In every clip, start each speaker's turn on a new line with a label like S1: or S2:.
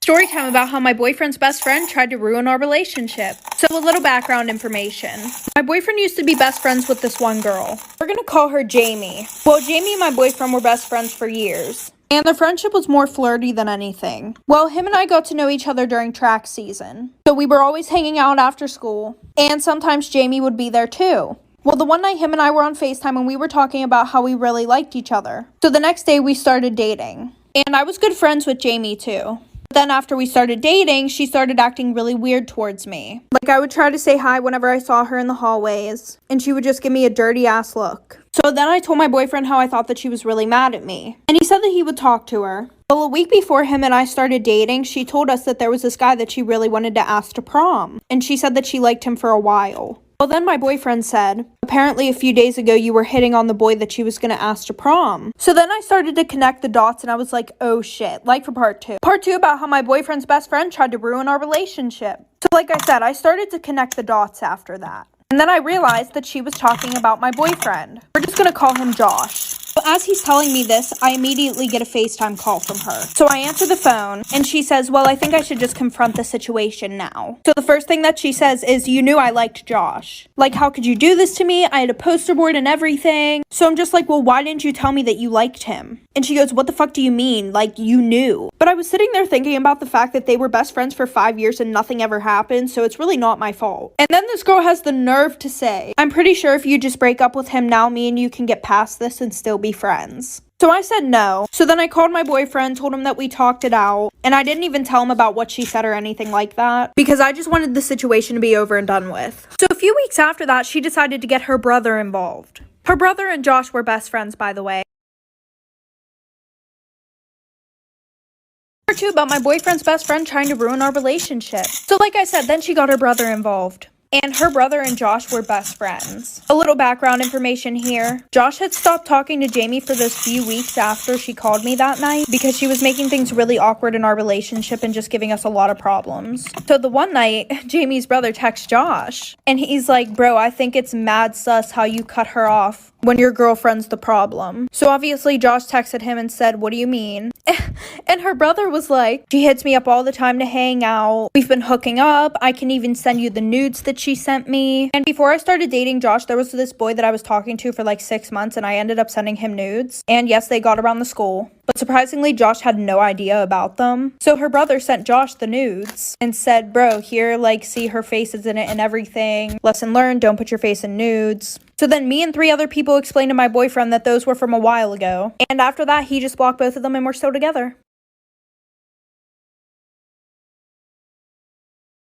S1: Story time about how my boyfriend's best friend tried to ruin our relationship. So a little background information. My boyfriend used to be best friends with this one girl. We're gonna call her Jamie. Well, Jamie and my boyfriend were best friends for years. And the friendship was more flirty than anything. Well, him and I got to know each other during track season. So we were always hanging out after school. And sometimes Jamie would be there too. Well, the one night him and I were on FaceTime and we were talking about how we really liked each other. So the next day we started dating. And I was good friends with Jamie too. Then after we started dating, she started acting really weird towards me. Like I would try to say hi whenever I saw her in the hallways, and she would just give me a dirty ass look. So then I told my boyfriend how I thought that she was really mad at me, and he said that he would talk to her. Well, a week before him and I started dating, she told us that there was this guy that she really wanted to ask to prom, and she said that she liked him for a while. Well, then my boyfriend said, apparently a few days ago you were hitting on the boy that she was going to ask to prom. So then I started to connect the dots and I was like, oh shit, like for part 2. Part 2 about how my boyfriend's best friend tried to ruin our relationship. So like I said, I started to connect the dots after that. And then I realized that she was talking about my boyfriend. We're just going to call him Josh. So as he's telling me this, I immediately get a FaceTime call from her. So I answer the phone, and she says, well, I think I should just confront the situation now. So the first thing that she says is, you knew I liked Josh. Like, how could you do this to me? I had a poster board and everything. So I'm just like, well, why didn't you tell me that you liked him? And she goes, what the fuck do you mean? Like, you knew. But I was sitting there thinking about the fact that they were best friends for 5 years and nothing ever happened, so it's really not my fault. And then this girl has the nerve to say, I'm pretty sure if you just break up with him now, me and you can get past this and still be friends. So I said no. So then I called my boyfriend, told him that we talked it out, and I didn't even tell him about what she said or anything like that, because I just wanted the situation to be over and done with. So a few weeks after that, she decided to get her brother involved. Her brother and Josh were best friends, by the way. Part 2 about my boyfriend's best friend trying to ruin our relationship. So like I said, then she got her brother involved. And her brother and Josh were best friends. A little background information here. Josh had stopped talking to Jamie for those few weeks after she called me that night because she was making things really awkward in our relationship and just giving us a lot of problems. So the one night, Jamie's brother texts Josh and he's like, bro, I think it's mad sus how you cut her off when your girlfriend's the problem. So obviously Josh texted him and said, what do you mean? And her brother was like, she hits me up all the time to hang out. We've been hooking up. I can even send you the nudes that she sent me. And before I started dating Josh, there was this boy that I was talking to for like 6 months and I ended up sending him nudes. And yes, they got around the school. But surprisingly, Josh had no idea about them. So her brother sent Josh the nudes and said, bro, here, like, see her face is in it and everything. Lesson learned, don't put your face in nudes. So then me and 3 other people explained to my boyfriend that those were from a while ago. And after that, he just blocked both of them and we're still together.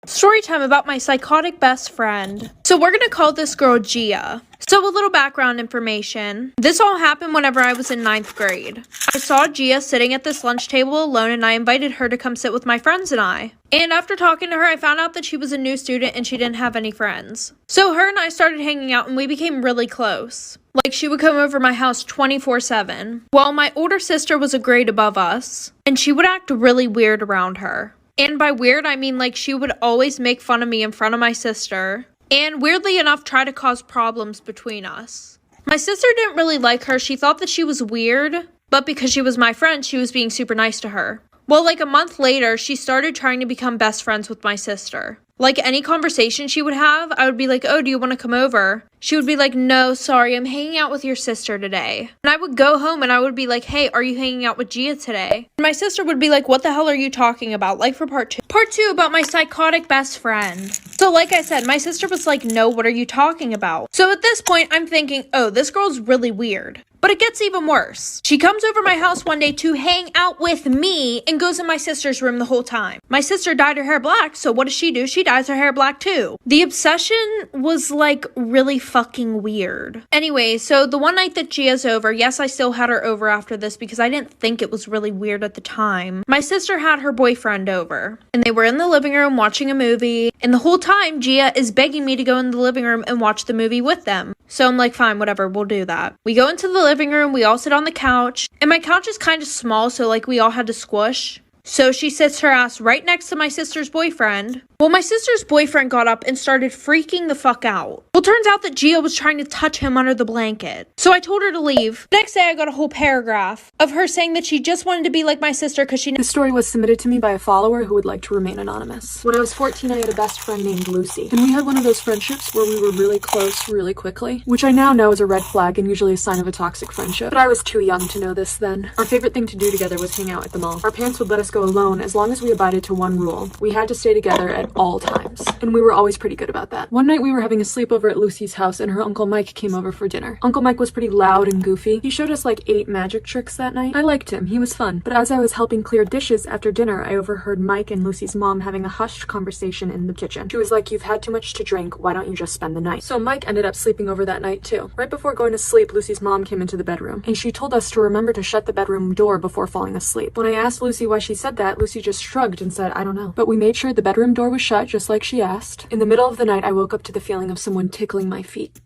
S1: Story time about my psychotic best friend. So we're gonna call this girl Gia. So a little background information. This all happened whenever I was in 9th grade. I saw Gia sitting at this lunch table alone and I invited her to come sit with my friends and I. And after talking to her, I found out that she was a new student and she didn't have any friends. So her and I started hanging out and we became really close. Like, she would come over my house 24/7. Well, my older sister was a grade above us and she would act really weird around her. And by weird, I mean like she would always make fun of me in front of my sister. And weirdly enough, try to cause problems between us. My sister didn't really like her. She thought that she was weird, but because she was my friend, she was being super nice to her. Well, like a month later, she started trying to become best friends with my sister. Like any conversation she would have, I would be like, oh, do you want to come over? She would be like, no, sorry, I'm hanging out with your sister today. And I would go home and I would be like, hey, are you hanging out with Gia today? And my sister would be like, what the hell are you talking about? Like for part 2. Part 2 about my psychotic best friend. So like I said, my sister was like, no, what are you talking about? So at this point, I'm thinking, oh, this girl's really weird. But it gets even worse. She comes over my house one day to hang out with me and goes in my sister's room the whole time. My sister dyed her hair black, so what does she do? She dyes her hair black too. The obsession was like really fucking weird. Anyway, so the one night that Gia's over, yes, I still had her over after this because I didn't think it was really weird at the time. My sister had her boyfriend over and they were in the living room watching a movie, and the whole time Gia is begging me to go in the living room and watch the movie with them. So I'm like, fine, whatever, we'll do that. We go into the living room, we all sit on the couch, and my couch is kind of small, so like we all had to squish. So she sits her ass right next to my sister's boyfriend. Well, my sister's boyfriend got up and started freaking the fuck out. Well, turns out that Gia was trying to touch him under the blanket. So I told her to leave. The next day, I got a whole paragraph of her saying that she just wanted to be like my sister because she...
S2: This story was submitted to me by a follower who would like to remain anonymous. When I was 14, I had a best friend named Lucy, and we had one of those friendships where we were really close really quickly, which I now know is a red flag and usually a sign of a toxic friendship. But I was too young to know this then. Our favorite thing to do together was hang out at the mall. Our parents would let us go alone as long as we abided to one rule. We had to stay together at all times, and we were always pretty good about that. One night we were having a sleepover at Lucy's house and her Uncle Mike came over for dinner. Uncle Mike was pretty loud and goofy. He showed us like 8 magic tricks that night. I liked him, he was fun. But as I was helping clear dishes after dinner, I overheard Mike and Lucy's mom having a hushed conversation in the kitchen. She was like, "You've had too much to drink, why don't you just spend the night?" So Mike ended up sleeping over that night too. Right before going to sleep, Lucy's mom came into the bedroom and she told us to remember to shut the bedroom door before falling asleep. When I asked Lucy why she said that, Lucy just shrugged and said, "I don't know." But we made sure the bedroom door was shut just like she asked. In the middle of the night, I woke up to the feeling of someone tickling my feet.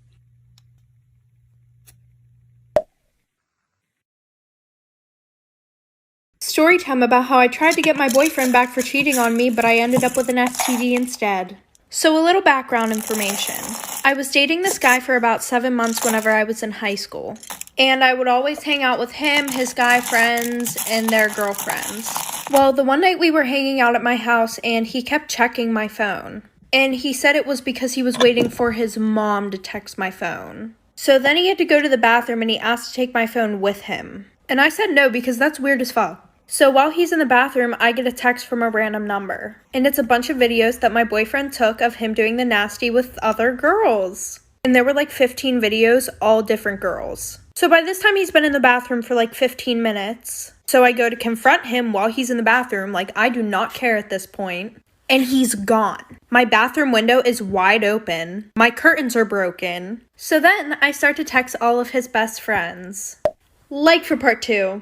S1: Story time about how I tried to get my boyfriend back for cheating on me, but I ended up with an STD instead. So a little background information. I was dating this guy for about 7 months whenever I was in high school. And I would always hang out with him, his guy friends, and their girlfriends. Well, the one night we were hanging out at my house and he kept checking my phone. And he said it was because he was waiting for his mom to text my phone. So then he had to go to the bathroom and he asked to take my phone with him. And I said no because that's weird as fuck. So while he's in the bathroom, I get a text from a random number. And it's a bunch of videos that my boyfriend took of him doing the nasty with other girls. And there were like 15 videos, all different girls. So by this time, he's been in the bathroom for like 15 minutes. So I go to confront him while he's in the bathroom, like I do not care at this point. And he's gone. My bathroom window is wide open. My curtains are broken. So then I start to text all of his best friends. Like for part 2.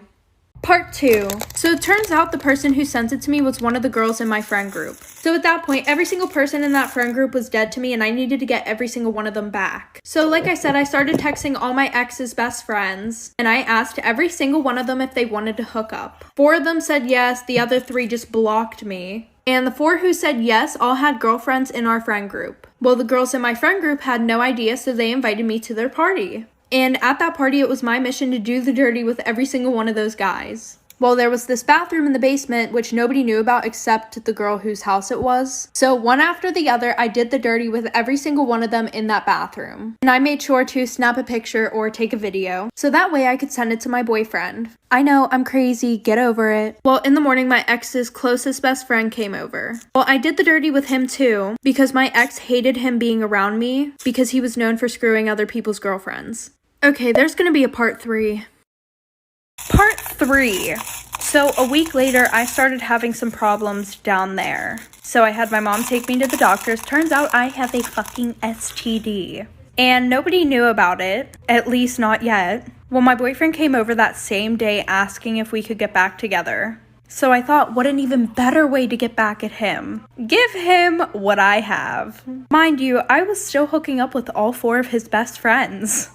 S1: Part 2. So it turns out the person who sent it to me was one of the girls in my friend group. So at that point, every single person in that friend group was dead to me and I needed to get every single one of them back. So like I said, I started texting all my ex's best friends and I asked every single one of them if they wanted to hook up. 4 of them said yes, the other 3 just blocked me. And the 4 who said yes all had girlfriends in our friend group. Well, the girls in my friend group had no idea, so they invited me to their party. And at that party, it was my mission to do the dirty with every single one of those guys. Well, there was this bathroom in the basement, which nobody knew about except the girl whose house it was. So one after the other, I did the dirty with every single one of them in that bathroom. And I made sure to snap a picture or take a video, so that way I could send it to my boyfriend. I know, I'm crazy, get over it. Well, in the morning, my ex's closest best friend came over. Well, I did the dirty with him too, because my ex hated him being around me, because he was known for screwing other people's girlfriends. Okay, there's gonna be a part 3. Part 3. So a week later, I started having some problems down there. So I had my mom take me to the doctors. Turns out I have a fucking STD. And nobody knew about it, at least not yet. Well, my boyfriend came over that same day asking if we could get back together. So I thought, what an even better way to get back at him. Give him what I have. Mind you, I was still hooking up with all 4 of his best friends.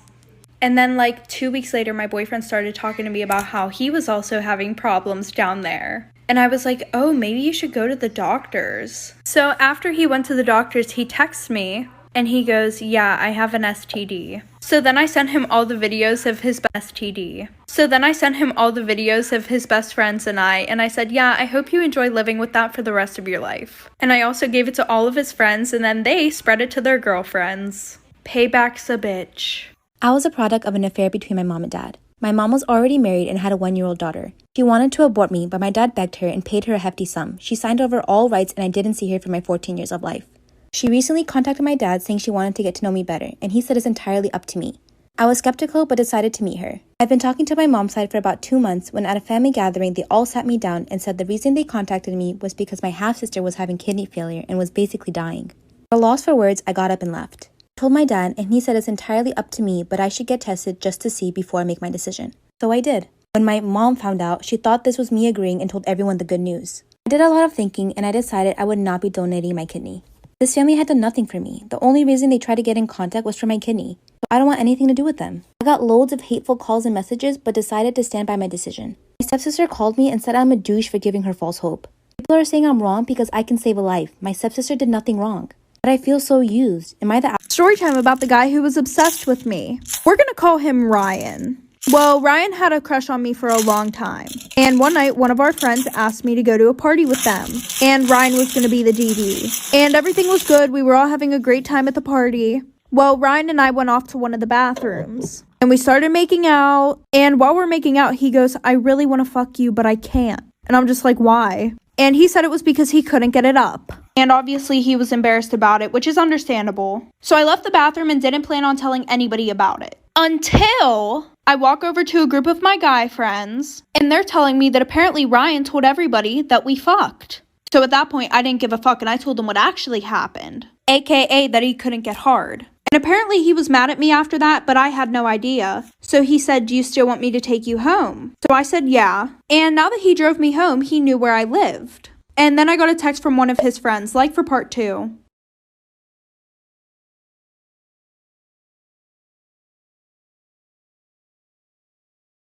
S1: And then like 2 weeks later, my boyfriend started talking to me about how he was also having problems down there. And I was like, oh, maybe you should go to the doctors. So after he went to the doctors, he texts me and he goes, yeah, I have an STD. So then I sent him all the videos of his STD. So then I sent him all the videos of his best friends and I said, yeah, I hope you enjoy living with that for the rest of your life. And I also gave it to all of his friends and then they spread it to their girlfriends. Payback's a bitch.
S3: I was a product of an affair between my mom and dad. My mom was already married and had a 1-year-old daughter. She wanted to abort me, but my dad begged her and paid her a hefty sum. She signed over all rights and I didn't see her for my 14 years of life. She recently contacted my dad saying she wanted to get to know me better, and he said it's entirely up to me. I was skeptical but decided to meet her. I've been talking to my mom's side for about 2 months when at a family gathering they all sat me down and said the reason they contacted me was because my half-sister was having kidney failure and was basically dying. At a loss for words, I got up and left. Told my dad and he said it's entirely up to me, but I should get tested just to see before I make my decision. So I did. When my mom found out, she thought this was me agreeing and told everyone the good news. I did a lot of thinking and I decided I would not be donating my kidney. This family had done nothing for me. The only reason they tried to get in contact was for my kidney. So I don't want anything to do with them. I got loads of hateful calls and messages but decided to stand by my decision. I stepsister called me and said I'm a douche for giving her false hope. People are saying I'm wrong because I can save a life. My stepsister did nothing wrong. But I feel so used. Am I the
S1: Story time about the guy who was obsessed with me. We're gonna call him Ryan. Well, Ryan had a crush on me for a long time. And one night, one of our friends asked me to go to a party with them. And Ryan was gonna be the DD. And everything was good. We were all having a great time at the party. Well, Ryan and I went off to one of the bathrooms. And we started making out. And while we're making out, he goes, I really want to fuck you, but I can't. And I'm just like, why? And he said it was because he couldn't get it up. And obviously he was embarrassed about it, which is understandable. So I left the bathroom and didn't plan on telling anybody about it. Until I walk over to a group of my guy friends, and they're telling me that apparently Ryan told everybody that we fucked. So at that point, I didn't give a fuck and I told them what actually happened. AKA that he couldn't get hard. And apparently he was mad at me after that, but I had no idea. So he said, do you still want me to take you home? So I said, yeah. And now that he drove me home, he knew where I lived. And then I got a text from one of his friends, like for part 2.